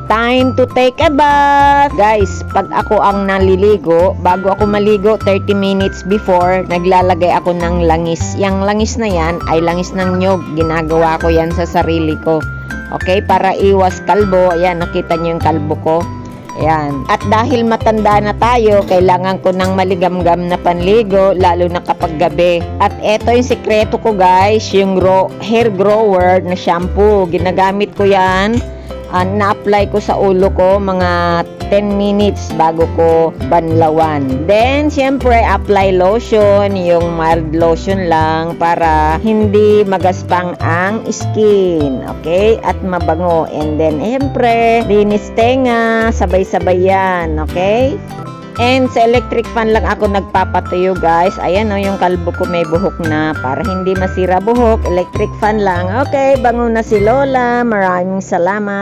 time to take a bath. Guys, pag ako ang naliligo, bago ako maligo 30 minutes before, naglalagay ako ng langis. Yang langis na yan ay langis ng nyog. Ginagawa ko yan sa sarili ko. Okay, para iwas kalbo. Ayan, nakita niyo yung kalbo ko. Ayan. At dahil matanda na tayo, kailangan ko ng maligamgam na panligo, lalo na kapag gabi. At eto yung sikreto ko guys, yung hair grower na shampoo. Ginagamit ko yan. Na-apply ko sa ulo ko mga 10 minutes bago ko banlawan. Then, syempre, apply lotion, yung mild lotion lang para hindi magaspang ang skin. Okay? At mabango. And then, syempre, linis tenga, sabay-sabay yan. Okay? And sa electric fan lang ako nagpapatuyo guys. Ayan o, yung kalbo ko may buhok na. Para hindi masira buhok, electric fan lang. Okay, bango na si Lola. Maraming salamat.